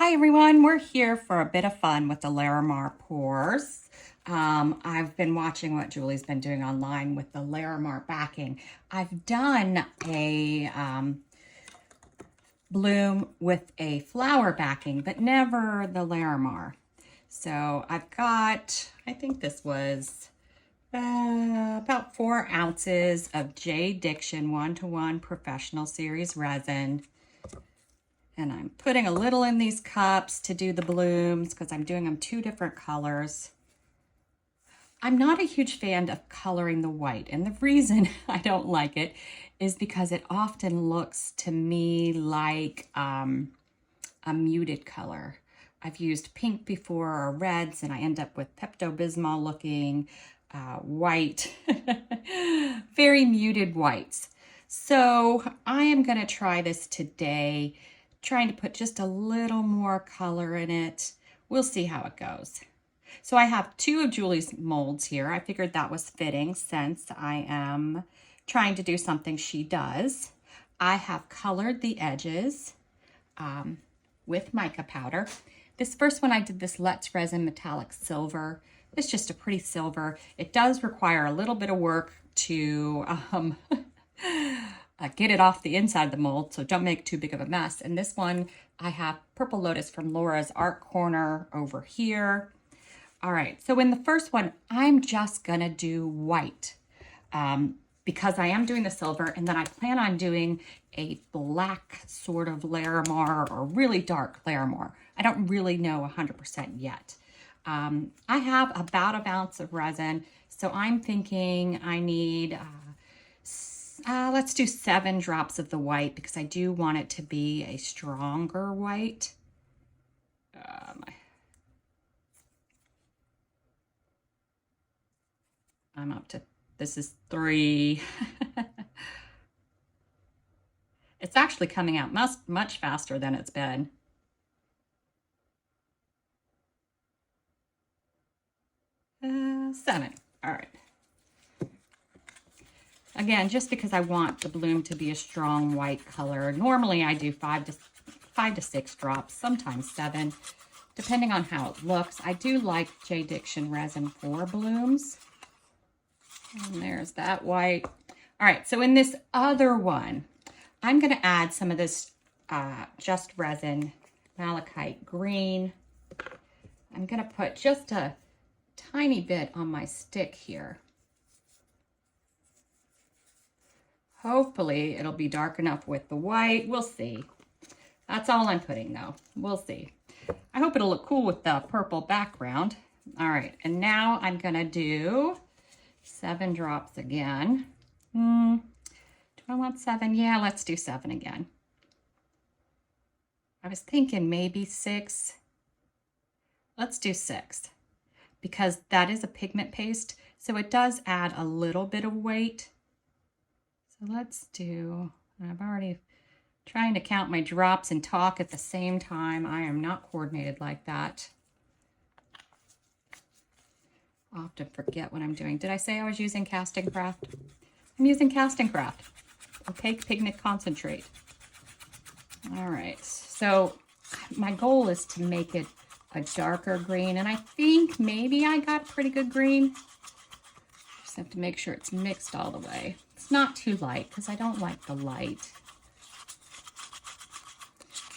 Hi everyone, we're here for a bit of fun with the Larimar pours. I've been watching what Julie's been doing online with the Larimar backing. I've done a bloom with a flower backing, but never the Larimar. So I've got, I think this was about 4 ounces of J. Diction 1-to-1 Professional Series resin. And I'm putting a little in these cups to do the blooms because I'm doing them 2 different colors. I'm not a huge fan of coloring the white, and the reason I don't like it is because it often looks to me like a muted color. I've used pink before or reds, and I end up with Pepto-Bismol looking white, very muted whites. So I am going to try this today, trying to put just a little more color in it. We'll see how it goes. So I have 2 of Julie's molds here. I figured that was fitting since I am trying to do something she does. I have colored the edges with mica powder. This first one I did this Let's Resin Metallic Silver. It's just a pretty silver. It does require a little bit of work to get it off the inside of the mold, so don't make too big of a mess. And this one, I have Purple Lotus from Laura's Art Corner over here. All right, so in the first one, I'm just gonna do white because I am doing the silver, and then I plan on doing a black sort of Larimar or really dark Larimar. I don't really know 100% yet. I have about 1 ounce of resin, so I'm thinking I need let's do 7 drops of the white because I do want it to be a stronger white. I'm up to, this is 3. It's actually coming out much faster than it's been. Seven. All right. Again, just because I want the bloom to be a strong white color. Normally I do 5 to 6 drops, sometimes 7, depending on how it looks. I do like J. Diction resin for blooms. And there's that white. All right, so in this other one, I'm going to add some of this Just Resin Malachite Green. I'm going to put just a tiny bit on my stick here. Hopefully it'll be dark enough with the white. We'll see. That's all I'm putting though. We'll see. I hope it'll look cool with the purple background. All right, and now I'm gonna do 7 drops again. Do I want 7? Yeah, let's do 7 again. I was thinking maybe 6. Let's do 6 because that is a pigment paste, so it does add a little bit of weight. So let's do, I'm already trying to count my drops and talk at the same time. I am not coordinated like that. I often forget what I'm doing. Did I say I was using Casting Craft? I'm using Casting Craft. Opaque Pigment Concentrate. All right, so my goal is to make it a darker green, and I think maybe I got pretty good green. Just have to make sure it's mixed all the way. It's not too light because I don't like the light.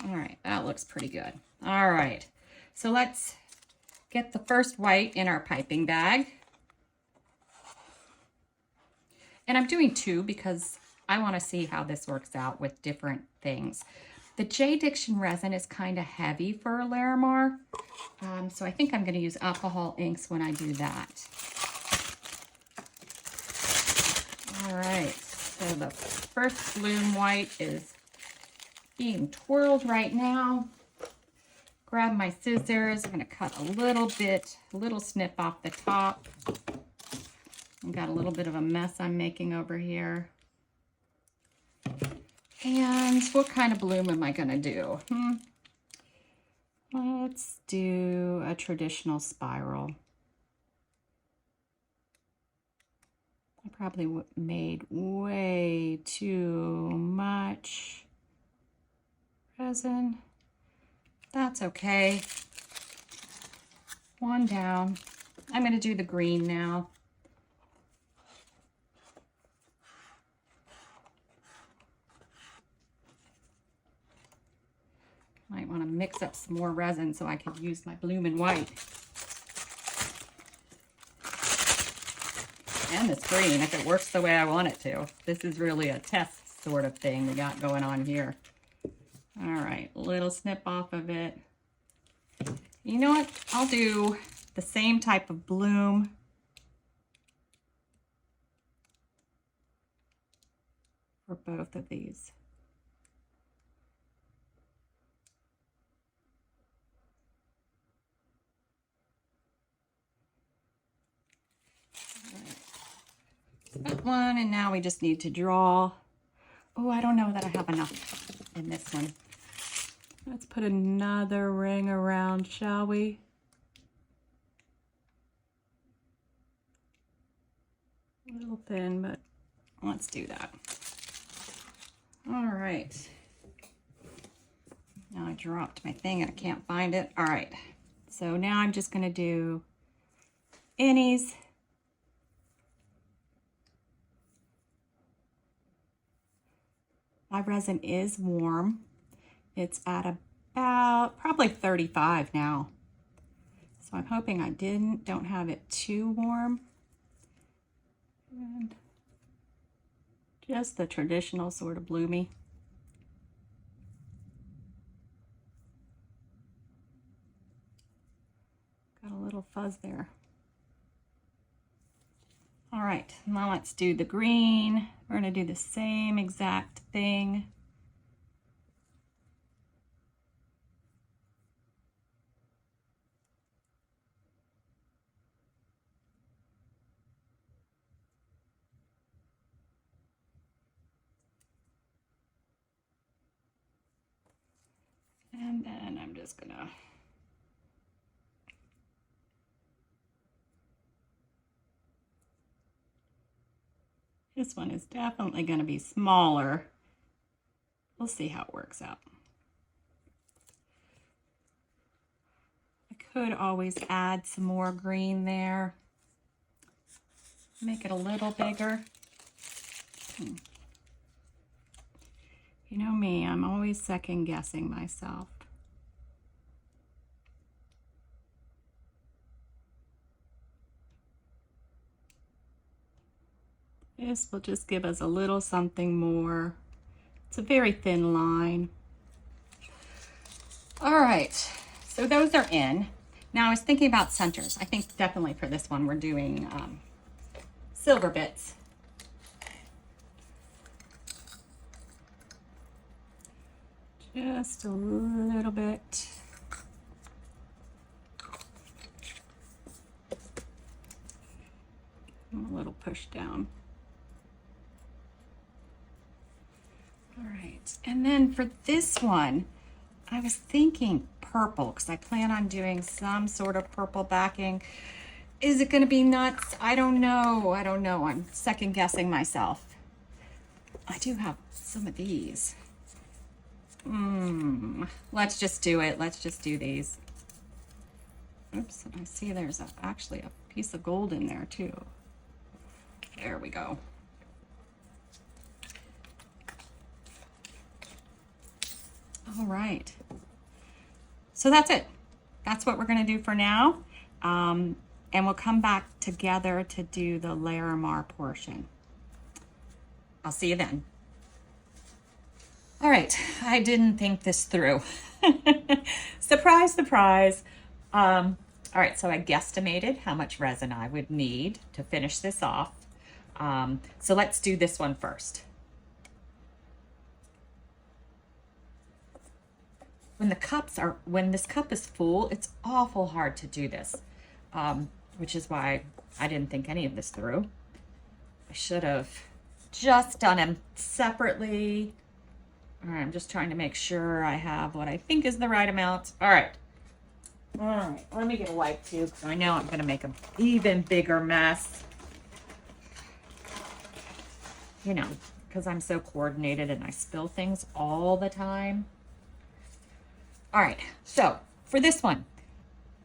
All right, that looks pretty good. All right, so let's get the first white in our piping bag. And I'm doing 2 because I want to see how this works out with different things. The J. Diction resin is kind of heavy for a Larimar, so I think I'm going to use alcohol inks when I do that. All right, so the first bloom white is being twirled right now. Grab my scissors. I'm going to cut a little snip off the top. I've got a little bit of a mess I'm making over here. And what kind of bloom am I going to do? Let's do a traditional spiral. I probably made way too much resin. That's okay. One down. I'm going to do the green now. Might want to mix up some more resin so I could use my blooming white. And this green, if it works the way I want it to. This is really a test sort of thing we got going on here. All right, little snip off of it. You know what? I'll do the same type of bloom. For both of these. That one, and now we just need to draw. Oh, I don't know that I have enough in this one. Let's put another ring around, shall we? A little thin, but let's do that. All right. Now I dropped my thing and I can't find it. All right. So now I'm just going to do innies. My resin is warm. It's at about probably 35 now. So I'm hoping I don't have it too warm. And just the traditional sort of bloomy. Got a little fuzz there. All right, now let's do the green. We're gonna do the same exact thing. And then I'm just gonna this one is definitely going to be smaller. We'll see how it works out. I could always add some more green there. Make it a little bigger. You know me, I'm always second guessing myself. This will just give us a little something more. It's a very thin line. All right, so those are in. Now I was thinking about centers. I think definitely for this one we're doing silver bits. Just a little bit. A little push down. All right, and then for this one, I was thinking purple because I plan on doing some sort of purple backing. Is it going to be nuts? I don't know. I don't know. I'm second guessing myself. I do have some of these. Let's just do it. Let's just do these. Oops, and I see there's actually a piece of gold in there too. There we go. All right. So that's it. That's what we're going to do for now. And we'll come back together to do the Larimar portion. I'll see you then. All right, I didn't think this through. Surprise, surprise. All right, so I guesstimated how much resin I would need to finish this off. So let's do this one first. When this cup is full, it's awful hard to do this, which is why I didn't think any of this through. I should have just done them separately. All right, I'm just trying to make sure I have what I think is the right amount. All right, let me get a wipe too, because I know I'm gonna make an even bigger mess. You know, because I'm so coordinated and I spill things all the time. All right, so for this one,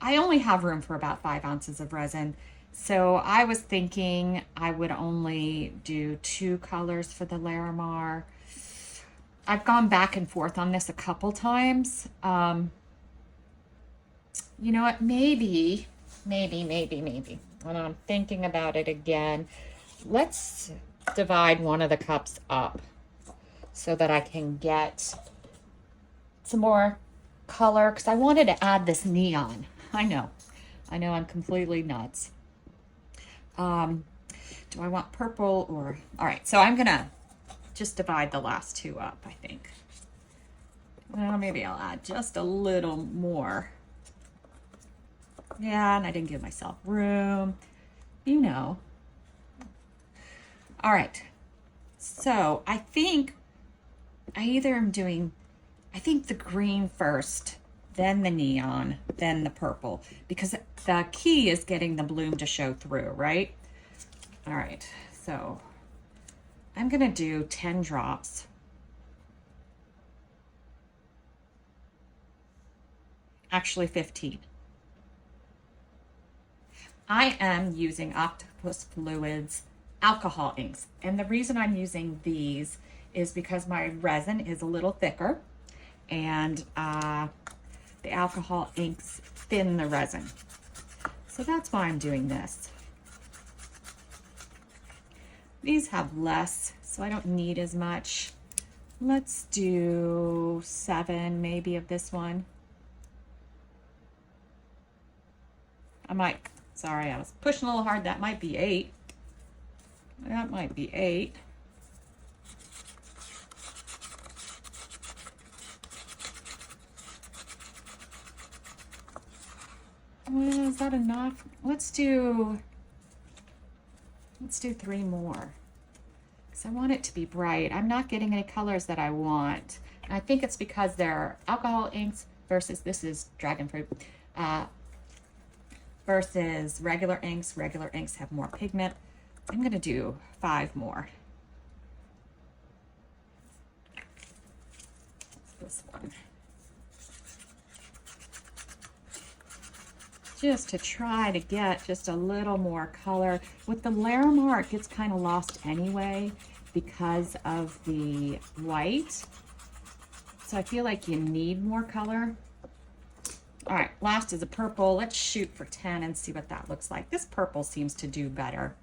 I only have room for about 5 ounces of resin. So I was thinking I would only do 2 colors for the Larimar. I've gone back and forth on this a couple times. You know what, maybe, when I'm thinking about it again, let's divide one of the cups up so that I can get some more color, because I wanted to add this neon. I know I'm completely nuts. Do I want purple or, all right, so I'm gonna just divide the last 2 up, I think. Well, maybe I'll add just a little more. Yeah, and I didn't give myself room, you know. All right, so I think I either am doing, I think the green first, then the neon, then the purple, because the key is getting the bloom to show through, right? All right, so I'm gonna do 10 drops. Actually 15. I am using Octopus Fluids alcohol inks. And the reason I'm using these is because my resin is a little thicker and the alcohol inks thin the resin. So that's why I'm doing this. These have less, so I don't need as much. Let's do 7 maybe of this one. Sorry, I was pushing a little hard. That might be 8. That might be 8. Well, is that enough? Let's do 3 more. Because I want it to be bright. I'm not getting any colors that I want. And I think it's because they're alcohol inks versus this is dragon fruit. Versus regular inks. Regular inks have more pigment. I'm going to do 5 more. This one. Just to try to get just a little more color. With the Larimar, it gets kind of lost anyway because of the white. So I feel like you need more color. All right, last is a purple. Let's shoot for 10 and see what that looks like. This purple seems to do better.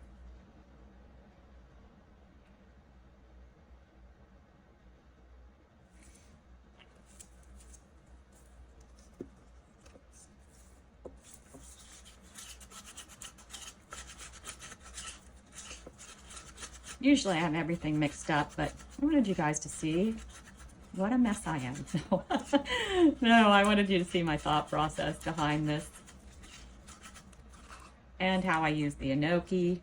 Usually I have everything mixed up, but I wanted you guys to see what a mess I am. No, I wanted you to see my thought process behind this and how I use the enoki.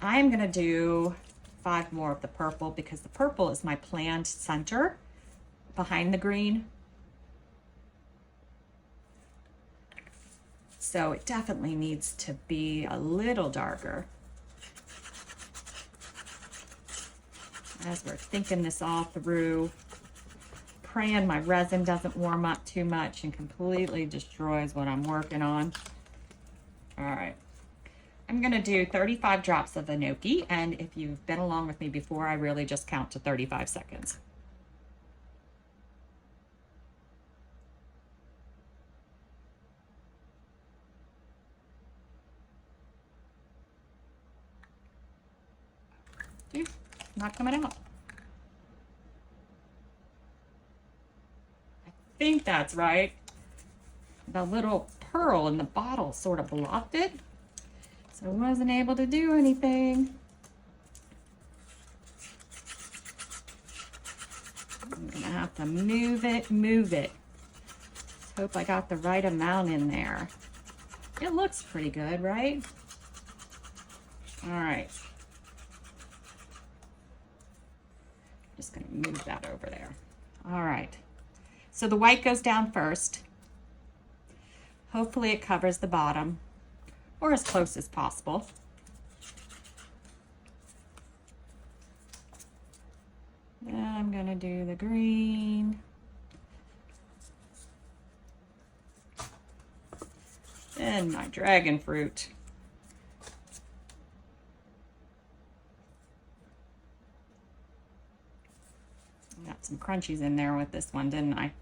I'm gonna do 5 more of the purple because the purple is my planned center behind the green. So it definitely needs to be a little darker. As we're thinking this all through, praying my resin doesn't warm up too much and completely destroys what I'm working on. All right, I'm gonna do 35 drops of enoki, and if you've been along with me before, I really just count to 35 seconds. See, not coming out. I think that's right. The little pearl in the bottle sort of blocked it, so I wasn't able to do anything. I'm gonna have to move it. Let's hope I got the right amount in there. It looks pretty good, right? All right. Just gonna move that over there. All right. So the white goes down first. Hopefully it covers the bottom, or as close as possible. Then I'm gonna do the green. And my dragon fruit. Got some crunchies in there with this one, didn't I?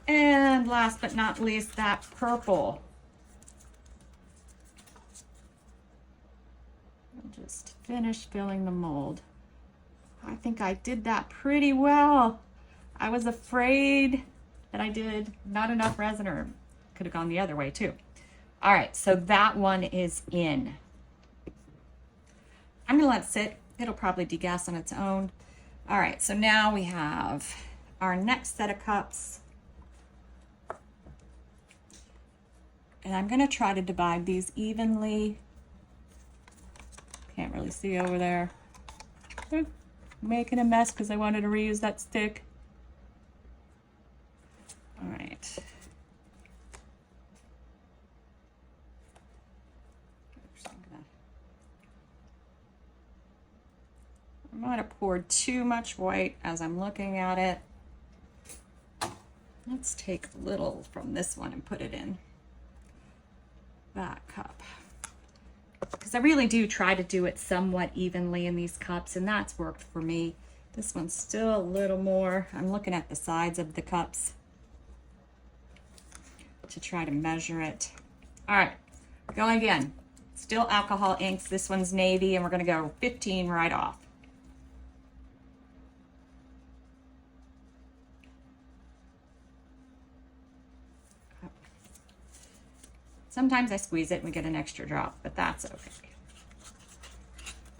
And last but not least, that purple. I'll just finish filling the mold. I think I did that pretty well. I was afraid that I did not enough resin, or could have gone the other way too. All right, so that one is in. I'm gonna let it sit. It'll probably degas on its own. All right, so now we have our next set of cups. And I'm gonna try to divide these evenly. Can't really see over there. Oop, making a mess because I wanted to reuse that stick. All right. I might have poured too much white as I'm looking at it. Let's take a little from this one and put it in that cup. Because I really do try to do it somewhat evenly in these cups, and that's worked for me. This one's still a little more. I'm looking at the sides of the cups to try to measure it. All right, going again. Still alcohol inks. This one's navy, and we're gonna go 15 right off. Sometimes I squeeze it and we get an extra drop, but that's okay.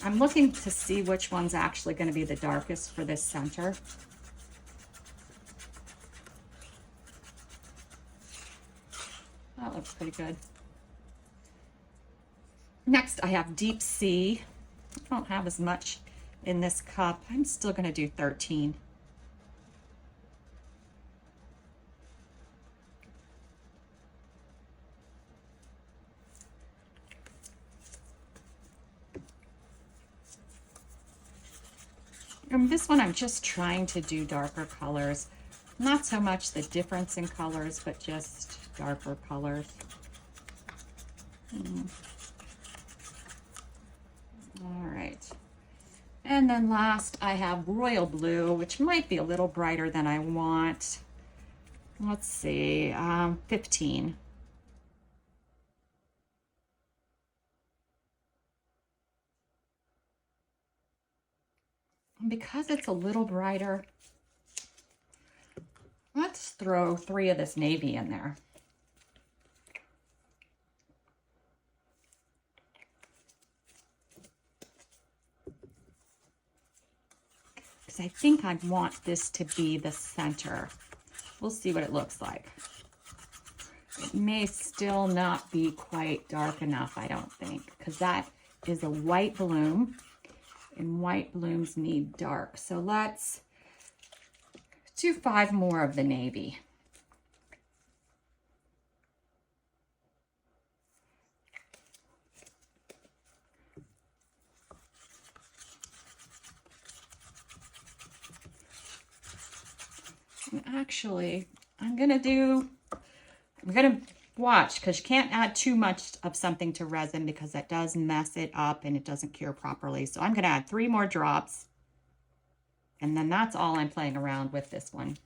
I'm looking to see which one's actually going to be the darkest for this center. That looks pretty good. Next, I have Deep Sea. I don't have as much in this cup. I'm still going to do 13. This one, I'm just trying to do darker colors. Not so much the difference in colors, but just darker colors. All right. And then last, I have Royal Blue, which might be a little brighter than I want. Let's see, 15. And because it's a little brighter, let's throw 3 of this navy in there. Because I think I want this to be the center. We'll see what it looks like. It may still not be quite dark enough, I don't think, because that is a white bloom. And white blooms need dark. So let's do 5 more of the navy. And actually, I'm gonna watch, because you can't add too much of something to resin because that does mess it up and it doesn't cure properly. So I'm gonna add 3 more drops, and then that's all I'm playing around with this one.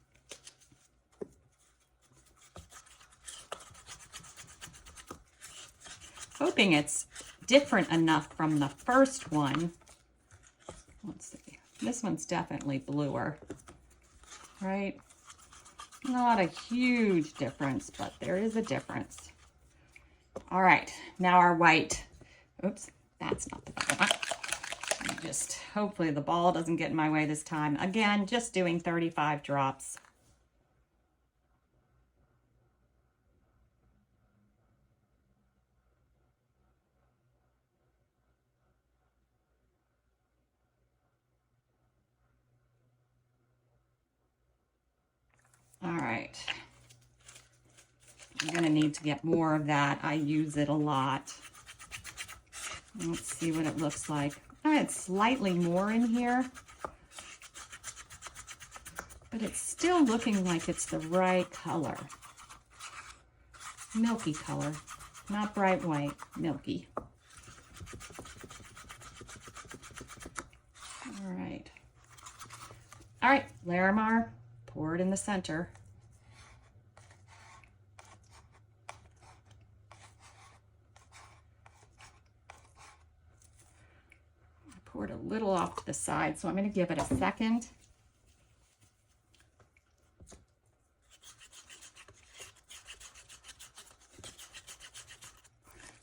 Hoping it's different enough from the first one. Let's see, this one's definitely bluer, right? Not a huge difference, but there is a difference. All right, now our white. Oops, that's not the better one. Just hopefully the ball doesn't get in my way this time. Again, just doing 35 drops. All right. I'm gonna need to get more of that. I use it a lot. Let's see what it looks like. I had slightly more in here, but it's still looking like it's the right color. Milky color. not bright white, milky. All right. All right, Larimar, pour it in the center. I poured a little off to the side, so I'm going to give it a second.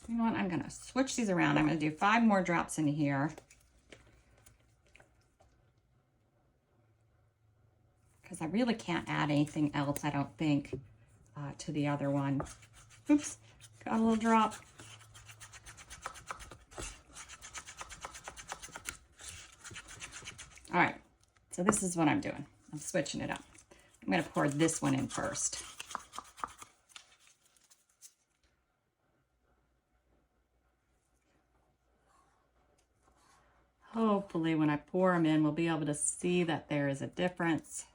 You know what? I'm going to switch these around. I'm going to do 5 more drops in here. Because I really can't add anything else, I don't think, to the other one. Oops, got a little drop. All right, so this is what I'm doing. I'm switching it up. I'm going to pour this one in first. Hopefully when I pour them in, we'll be able to see that there is a difference.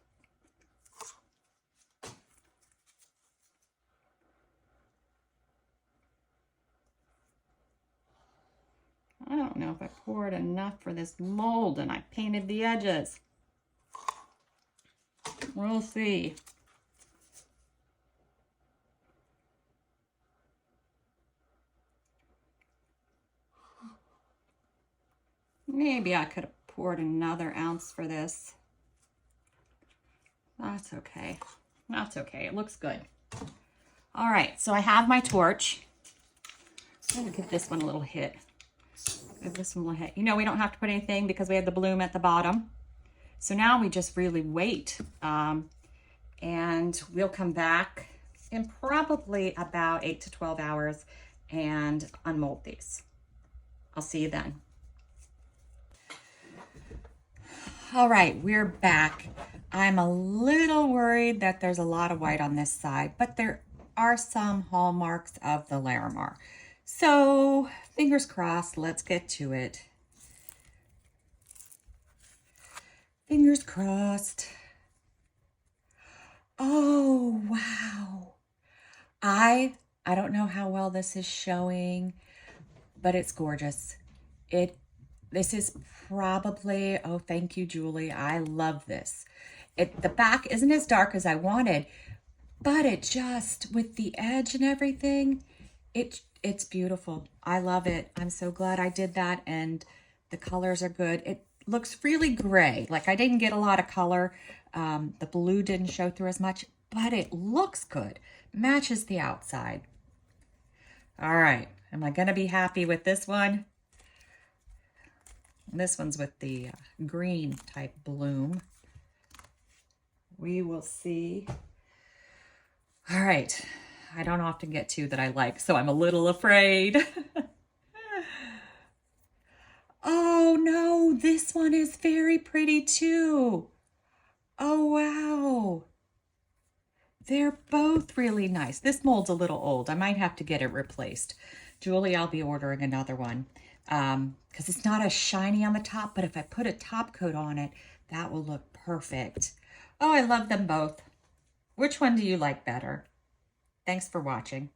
I don't know if I poured enough for this mold and I painted the edges. We'll see. Maybe I could have poured another ounce for this. That's okay. That's okay. It looks good. All right, so I have my torch. I'm gonna give this one a little hit. Give this one a little hit. You know, we don't have to put anything because we have the bloom at the bottom. So now we just really wait. And we'll come back in probably about 8 to 12 hours and unmold these. I'll see you then. All right, we're back. I'm a little worried that there's a lot of white on this side, but there are some hallmarks of the Larimar. So fingers crossed, let's get to it. Fingers crossed. Oh, wow. I don't know how well this is showing, but it's gorgeous. This is probably, oh, thank you, Julie. I love this. The back isn't as dark as I wanted, but it just, with the edge and everything, it's beautiful. I love it. I'm so glad I did that, and the colors are good. It looks really gray. Like, I didn't get a lot of color. The blue didn't show through as much, but it looks good. Matches the outside. All right. Am I going to be happy with this one? This one's with the green type bloom. We will see. All right. I don't often get two that I like, so I'm a little afraid. Oh no, this one is very pretty too. Oh wow. They're both really nice. This mold's a little old. I might have to get it replaced. Julie, I'll be ordering another one because it's not as shiny on the top, but if I put a top coat on it, that will look perfect. Oh, I love them both. Which one do you like better? Thanks for watching.